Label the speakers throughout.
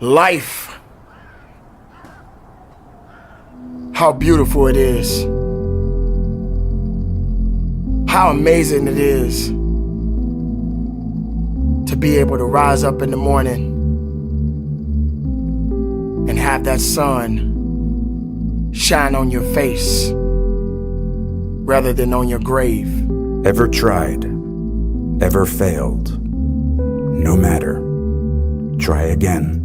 Speaker 1: Life. How beautiful it is. How amazing it is to be able to rise up in the morning and have that sun shine on your face rather than on your grave.
Speaker 2: Ever tried, ever failed, no matter. Try again,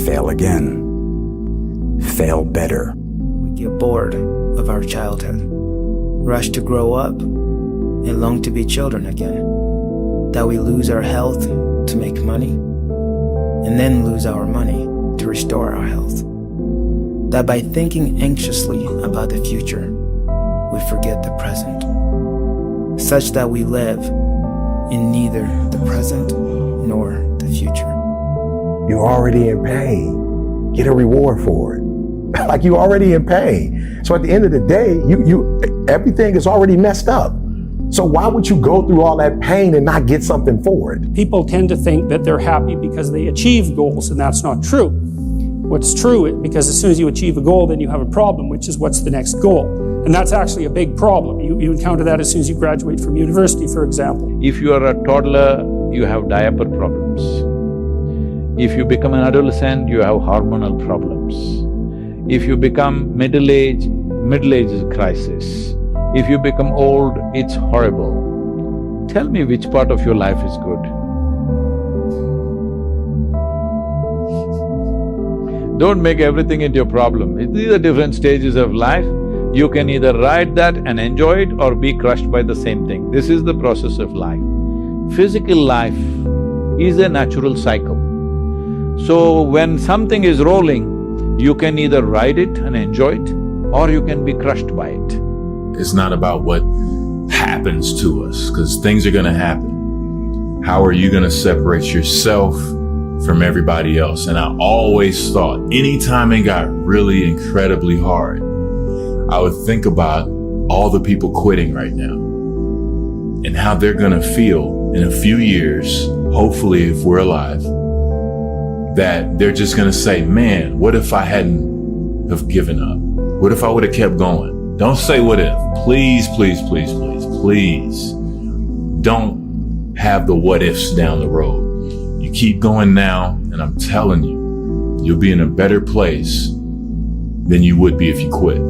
Speaker 2: fail again, fail better.
Speaker 3: We get bored of our childhood, rush to grow up, and long to be children again. That we lose our health to make money, and then lose our money to restore our health. That by thinking anxiously about the future, we forget the present, such that we live in neither the present nor the future.
Speaker 4: You're already in pain. Get a reward for it. Like you're already in pain. So at the end of the day, everything is already messed up. So why would you go through all that pain and not get something for it?
Speaker 5: People tend to think that they're happy because they achieve goals, and that's not true. What's true, because as soon as you achieve a goal, then you have a problem, which is what's the next goal? And that's actually a big problem. You encounter that as soon as you graduate from university, for example.
Speaker 6: If you are a toddler, you have diaper problems. If you become an adolescent, you have hormonal problems. If you become middle-aged is a crisis. If you become old, it's horrible. Tell me which part of your life is good. Don't make everything into a problem. These are different stages of life. You can either ride that and enjoy it or be crushed by the same thing. This is the process of life. Physical life is a natural cycle. So when something is rolling, you can either ride it and enjoy it, or you can be crushed by it.
Speaker 7: It's not about what happens to us, because things are gonna happen. How are you gonna separate yourself from everybody else? And I always thought, anytime it got really incredibly hard, I would think about all the people quitting right now and how they're gonna feel in a few years, hopefully if we're alive, that they're just gonna say, man, what if I hadn't have given up? What if I would have kept going? Don't say what if. Please, please, please, please, please. Don't have the what ifs down the road. You keep going now, and I'm telling you, you'll be in a better place than you would be if you quit.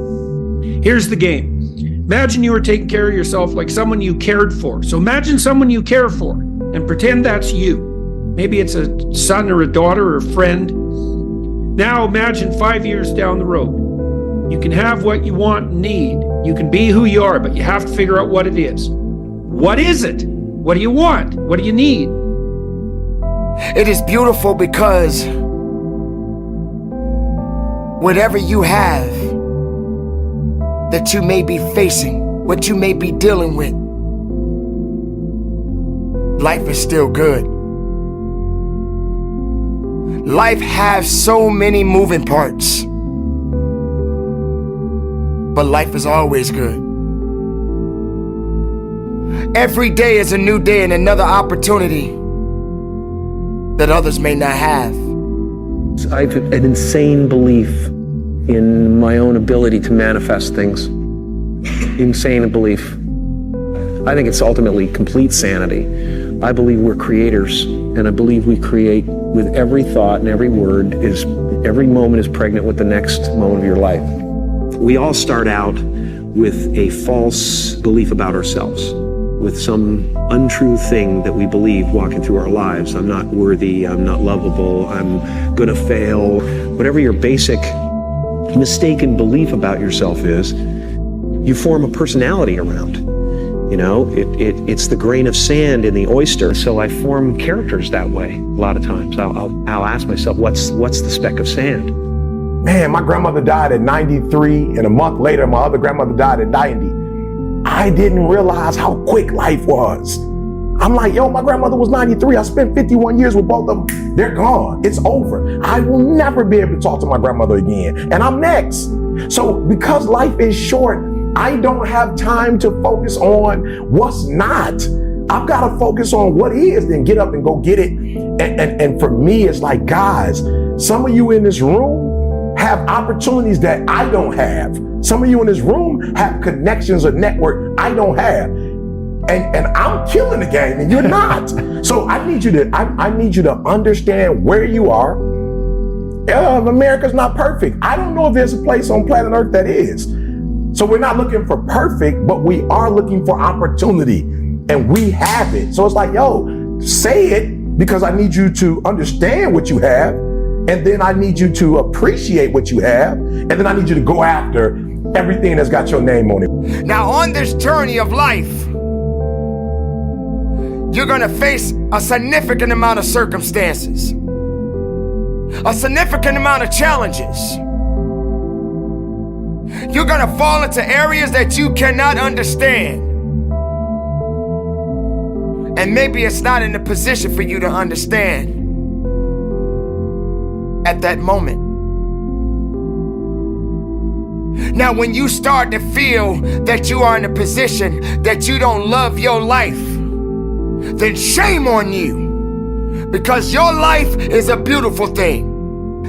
Speaker 8: Here's the game. Imagine you were taking care of yourself like someone you cared for. So imagine someone you care for and pretend that's you. Maybe it's a son or a daughter or a friend. Now imagine 5 years down the road. You can have what you want and need. You can be who you are, but you have to figure out what it is. What is it? What do you want? What do you need?
Speaker 1: It is beautiful because whatever you have that you may be facing, what you may be dealing with, life is still good. Life has so many moving parts, but life is always good. Every day is a new day and another opportunity that others may not have.
Speaker 9: I have an insane belief in my own ability to manifest things. Insane belief. I think it's ultimately complete sanity. I believe we're creators, and I believe we create with every thought and every word. Every moment is pregnant with the next moment of your life. We all start out with a false belief about ourselves, with some untrue thing that we believe walking through our lives. I'm not worthy, I'm not lovable, I'm gonna fail. Whatever your basic mistaken belief about yourself is, you form a personality around. You know, it's the grain of sand in the oyster. So I form characters that way a lot of times. I'll ask myself, what's the speck of sand?
Speaker 4: Man, my grandmother died at 93, and a month later, my other grandmother died at 90. I didn't realize how quick life was. I'm like, yo, my grandmother was 93. I spent 51 years with both of them. They're gone. It's over. I will never be able to talk to my grandmother again. And I'm next. So because life is short, I don't have time to focus on what's not. I've got to focus on what is, then get up and go get it And for me, it's like, guys, some of you in this room have opportunities that I don't have. Some of you in this room have connections or network I don't have. And I'm killing the game and you're not. So I need you to understand where you are. America's not perfect. I don't know if there's a place on planet Earth that is. So we're not looking for perfect, but we are looking for opportunity, and we have it. So it's like, yo, say it, because I need you to understand what you have, and then I need you to appreciate what you have, and then I need you to go after everything that's got your name on it.
Speaker 1: Now, on this journey of life, you're gonna face a significant amount of circumstances, a significant amount of challenges. You're gonna fall into areas that you cannot understand. And maybe it's not in the position for you to understand at that moment. Now, when you start to feel that you are in a position that you don't love your life, then shame on you, because your life is a beautiful thing.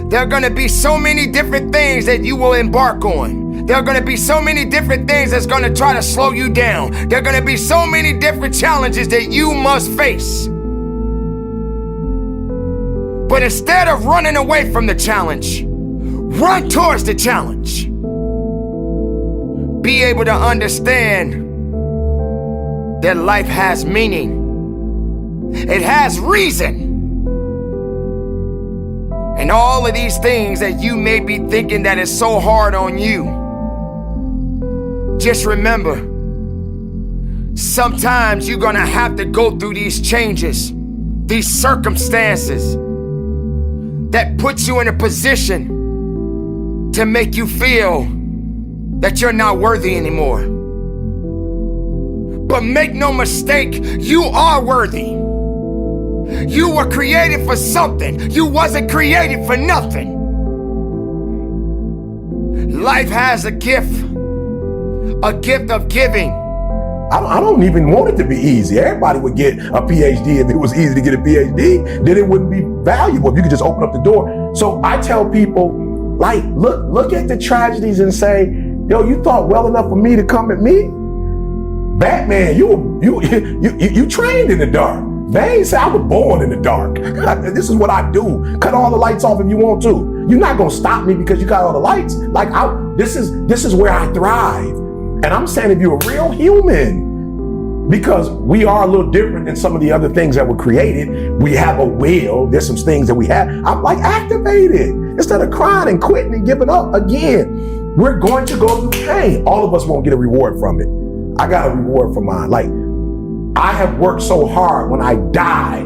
Speaker 1: There are gonna be so many different things that you will embark on. There are gonna be so many different things that's gonna try to slow you down. There are gonna be so many different challenges that you must face. But instead of running away from the challenge, run towards the challenge. Be able to understand that life has meaning. It has reason. And all of these things that you may be thinking that is so hard on you, just remember, sometimes you're gonna have to go through these changes, these circumstances that puts you in a position to make you feel that you're not worthy anymore. But make no mistake, you are worthy. You were created for something. You wasn't created for nothing. Life has a gift of giving.
Speaker 4: I don't even want it to be easy. Everybody would get a PhD if it was easy to get a PhD. Then it wouldn't be valuable if you could just open up the door. So I tell people, like, look at the tragedies and say, yo, you thought well enough for me to come at me? Batman, you trained in the dark. They ain't say I was born in the dark. This is what I do. Cut all the lights off if you want to. You're not gonna stop me because you got all the lights. Like, this is where I thrive. And I'm saying, if you're a real human, because we are a little different than some of the other things that were created. We have a will. There's some things that we have. I'm like, activate it. Instead of crying and quitting and giving up again. We're going to go through pain. All of us won't get a reward from it. I got a reward for mine. Like, I have worked so hard. When I die,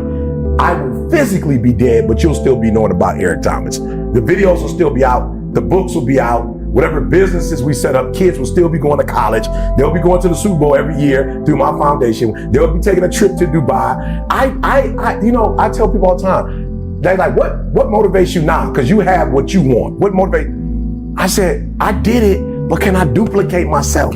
Speaker 4: I will physically be dead, but you'll still be knowing about Eric Thomas. The videos will still be out. The books will be out. Whatever businesses we set up, kids will still be going to college. They'll be going to the Super Bowl every year through my foundation. They'll be taking a trip to Dubai. I tell people all the time, they're like, what motivates you now? Because you have what you want. What motivates? I said, I did it, but can I duplicate myself?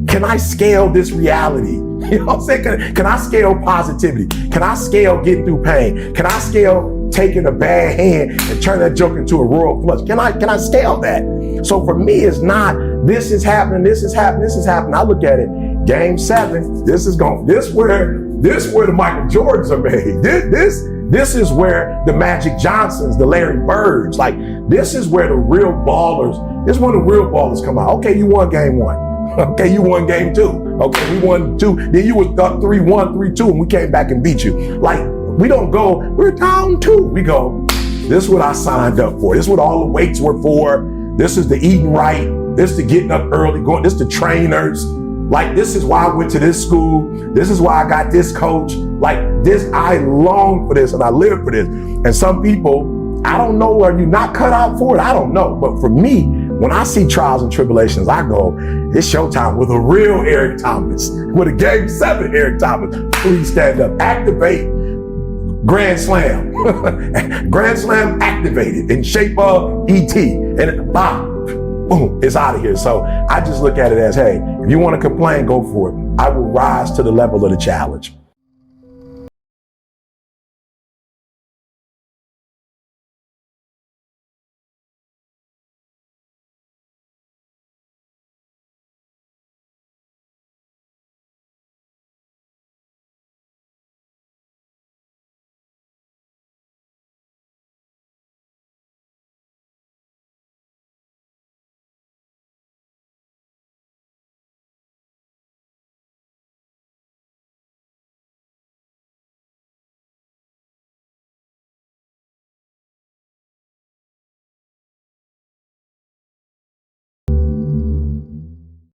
Speaker 4: Can I scale this reality? You know what I'm saying? Can I scale positivity? Can I scale getting through pain? Can I scale taking a bad hand and turn that joke into a royal flush? Can I scale that? So for me, it's not, this is happening, this is happening, this is happening. I look at it, Game 7, this where the Michael Jordans are made. This is where the Magic Johnsons, the Larry Birds, like, this is where the real ballers, this is when the real ballers come out. Okay, you won Game 1. Okay, you won Game 2. Okay, we won 2. Then you was up 3-1, 3-2, and we came back and beat you. Like, we don't go, we're down 2. We go, this is what I signed up for. This is what all the weights were for. This is the eating right. This is the getting up early, this is the trainers. Like, this is why I went to this school. This is why I got this coach. Like, this, I long for this and I live for this. And some people, I don't know, are you not cut out for it? I don't know. But for me, when I see trials and tribulations, I go, it's showtime with a real Eric Thomas, with a Game 7 Eric Thomas. Please stand up, activate. Grand Slam. Grand Slam activated in shape of ET. And boom, it's out of here. So I just look at it as, hey, if you want to complain, go for it. I will rise to the level of the challenge.